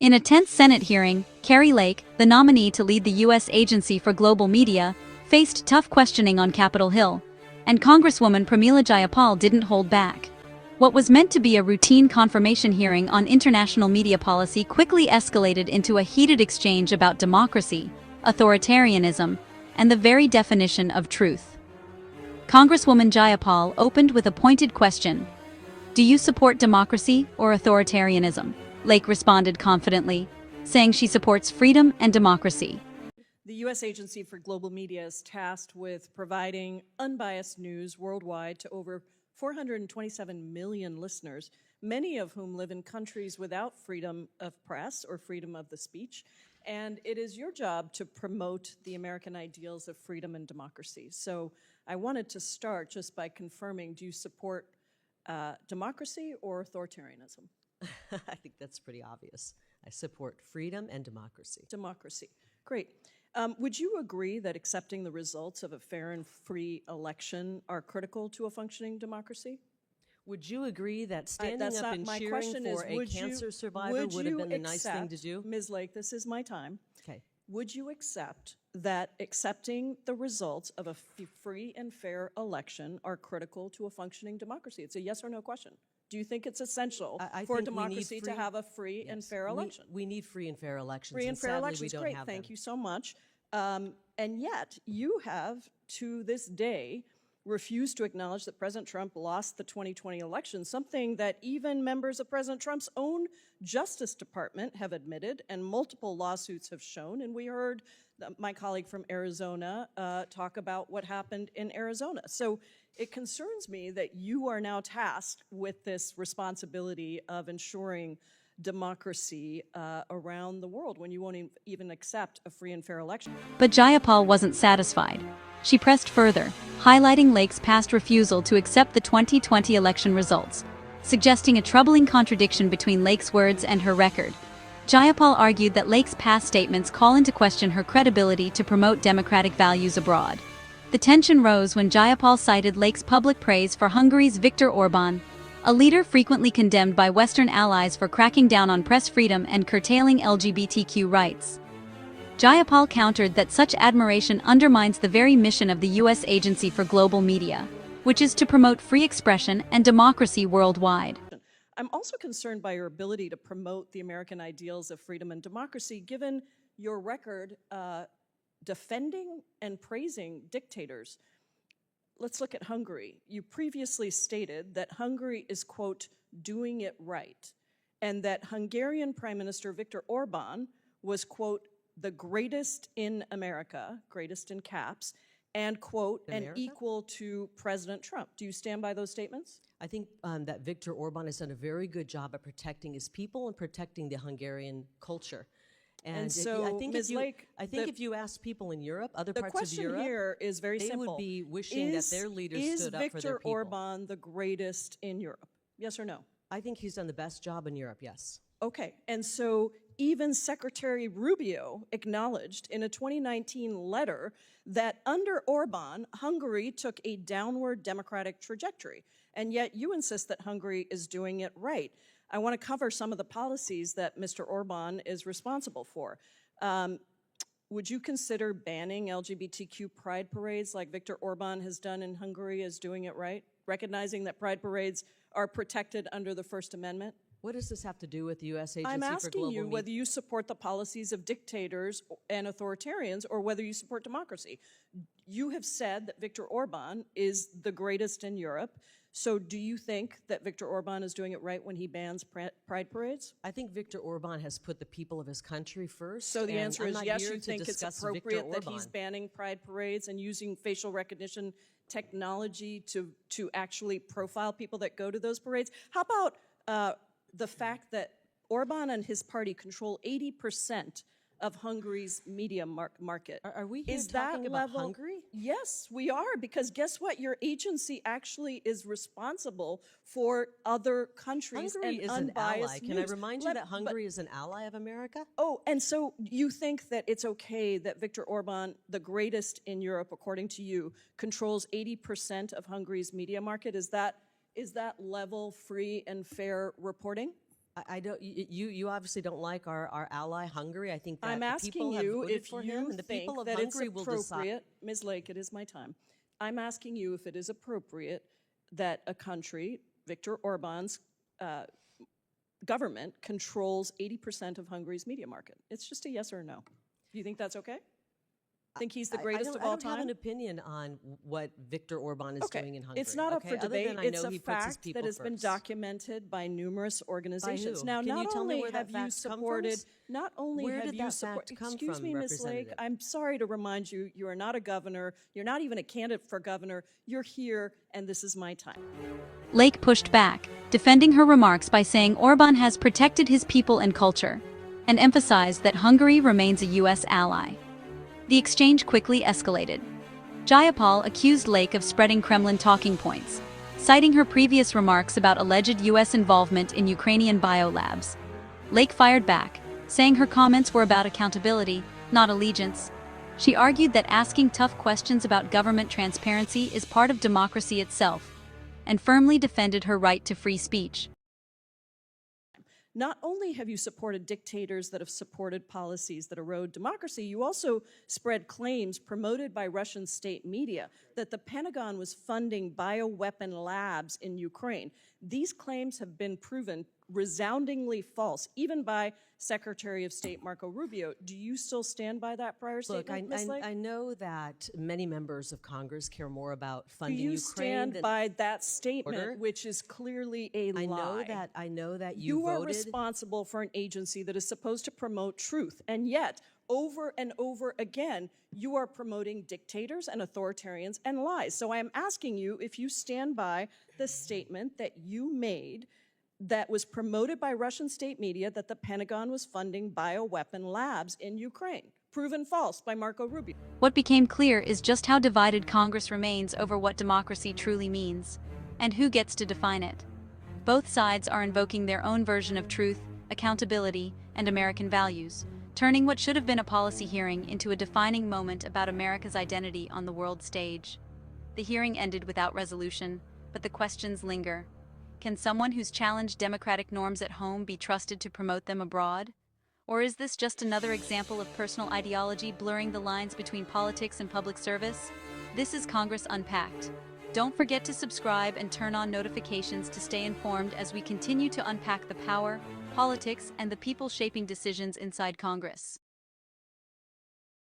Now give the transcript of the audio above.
In a tense Senate hearing, Kari Lake, the nominee to lead the U.S. Agency for Global Media, faced tough questioning on Capitol Hill, and Congresswoman Pramila Jayapal didn't hold back. What was meant to be a routine confirmation hearing on international media policy quickly escalated into a heated exchange about democracy, authoritarianism, and the very definition of truth. Congresswoman Jayapal opened with a pointed question: "Do you support democracy or authoritarianism?" Lake responded confidently, saying she supports freedom and democracy. The U.S. Agency for Global Media is tasked with providing unbiased news worldwide to over 427 million listeners, many of whom live in countries without freedom of press or freedom of the speech. And it is your job to promote the American ideals of freedom and democracy. So I wanted to start just by confirming, do you support democracy or authoritarianism? I think that's pretty obvious. I support freedom and democracy. Democracy. Great. Would you agree that accepting the results of a fair and free election are critical to a functioning democracy? Would you agree that standing up and cheering for a cancer survivor would have been the nice thing to do? Ms. Lake, this is my time. Okay. Would you accept that accepting the results of a free and fair election are critical to a functioning democracy? It's a yes or no question. Do you think it's essential for democracy to have a free and fair election? We need free and fair elections. Free and fair elections, great. Have Thank you so much. And yet, you have, to this day, refused to acknowledge that President Trump lost the 2020 election, something that even members of President Trump's own Justice Department have admitted, and multiple lawsuits have shown. And we heard my colleague from Arizona talk about what happened in Arizona. So it concerns me that you are now tasked with this responsibility of ensuring democracy around the world when you won't even accept a free and fair election. But Jayapal wasn't satisfied. She pressed further, highlighting Lake's past refusal to accept the 2020 election results, suggesting a troubling contradiction between Lake's words and her record. Jayapal argued that Lake's past statements call into question her credibility to promote democratic values abroad. The tension rose when Jayapal cited Lake's public praise for Hungary's Viktor Orbán, a leader frequently condemned by Western allies for cracking down on press freedom and curtailing LGBTQ rights. Jayapal countered that such admiration undermines the very mission of the U.S. Agency for Global Media, which is to promote free expression and democracy worldwide. I'm also concerned by your ability to promote the American ideals of freedom and democracy, given your record defending and praising dictators. Let's look at Hungary. You previously stated that Hungary is, quote, doing it right, and that Hungarian Prime Minister Viktor Orbán was, quote, the greatest in America, greatest in caps, and, quote, and equal to President Trump. Do you stand by those statements? I think that Viktor Orbán has done a very good job at protecting his people and protecting the Hungarian culture. And so, I think Ms. Lake, if you ask people in Europe, other parts of Europe, the question here is very simple. They would be wishing that their leaders stood up for their people. Is Viktor Orbán the greatest in Europe? Yes or no? I think he's done the best job in Europe, yes. Okay, and so even Secretary Rubio acknowledged in a 2019 letter that under Orbán, Hungary took a downward democratic trajectory, and yet you insist that Hungary is doing it right. I want to cover some of the policies that Mr. Orbán is responsible for. Would you consider banning LGBTQ pride parades like Viktor Orbán has done in Hungary as doing it right, recognizing that pride parades are protected under the First Amendment? What does this have to do with the U.S. Agency for Global Media? I'm asking you whether you support the policies of dictators and authoritarians or whether you support democracy. You have said that Viktor Orbán is the greatest in Europe. So do you think that Viktor Orbán is doing it right when he bans pride parades? I think Viktor Orbán has put the people of his country first. So the answer is yes, you think it's appropriate that he's banning pride parades and using facial recognition technology to actually profile people that go to those parades? How about the fact that Orbán and his party control 80% of Hungary's media market? Are we here talking about Hungary? Yes, we are, because guess what? Your agency actually is responsible for other countries Hungary and is an unbiased ally. news. Can I remind you that Hungary is an ally of America? Oh, and so you think that it's okay that Viktor Orbán, the greatest in Europe, according to you, controls 80% of Hungary's media market? Is that level free and fair reporting? I don't. You obviously don't like our ally Hungary. I think that I'm the asking people have you voted if for you him, and the think people of that it's Hungary will decide. appropriate, Ms. Lake, it is my time. I'm asking you if it is appropriate that a country, Viktor Orbán's government, controls 80% of Hungary's media market. It's just a yes or no. Do you think that's okay? Think he's the greatest of all I don't have time? an opinion on what Viktor Orbán is doing in Hungary. It's not up for Other debate. than I It's know a he puts his fact people that has been first. documented by numerous organizations. who? Now, Can you not tell me only where that have you fact come supported, from? not only Where have did you that supported, fact come excuse from, me, Ms. Lake, Representative? I'm sorry to remind you, you are not a governor, you're not even a candidate for governor, you're here, and this is my time. Lake pushed back, defending her remarks by saying Orbán has protected his people and culture, and emphasized that Hungary remains a U.S. ally. The exchange quickly escalated. Jayapal accused Lake of spreading Kremlin talking points, citing her previous remarks about alleged U.S. involvement in Ukrainian biolabs. Lake fired back, saying her comments were about accountability, not allegiance. She argued that asking tough questions about government transparency is part of democracy itself, and firmly defended her right to free speech. Not only have you supported dictators that have supported policies that erode democracy, you also spread claims promoted by Russian state media that the Pentagon was funding bioweapon labs in Ukraine. These claims have been proven resoundingly false, even by Secretary of State Marco Rubio. Do you still stand by that prior statement, Ms. Lake? I know that many members of Congress care more about Do funding you Ukraine stand than by that statement, order. which is clearly a lie? I know that You are voted. responsible for an agency that is supposed to promote truth, and yet, over and over again, you are promoting dictators and authoritarians and lies. So I am asking you if you stand by the statement that you made that was promoted by Russian state media that the Pentagon was funding bioweapon labs in Ukraine. Proven false by Marco Rubio. What became clear is just how divided Congress remains over what democracy truly means, and who gets to define it. Both sides are invoking their own version of truth, accountability, and American values, turning what should have been a policy hearing into a defining moment about America's identity on the world stage. The hearing ended without resolution, but the questions linger. Can someone who's challenged democratic norms at home be trusted to promote them abroad? Or is this just another example of personal ideology blurring the lines between politics and public service? This is Congress Unpacked. Don't forget to subscribe and turn on notifications to stay informed as we continue to unpack the power, politics, and the people shaping decisions inside Congress.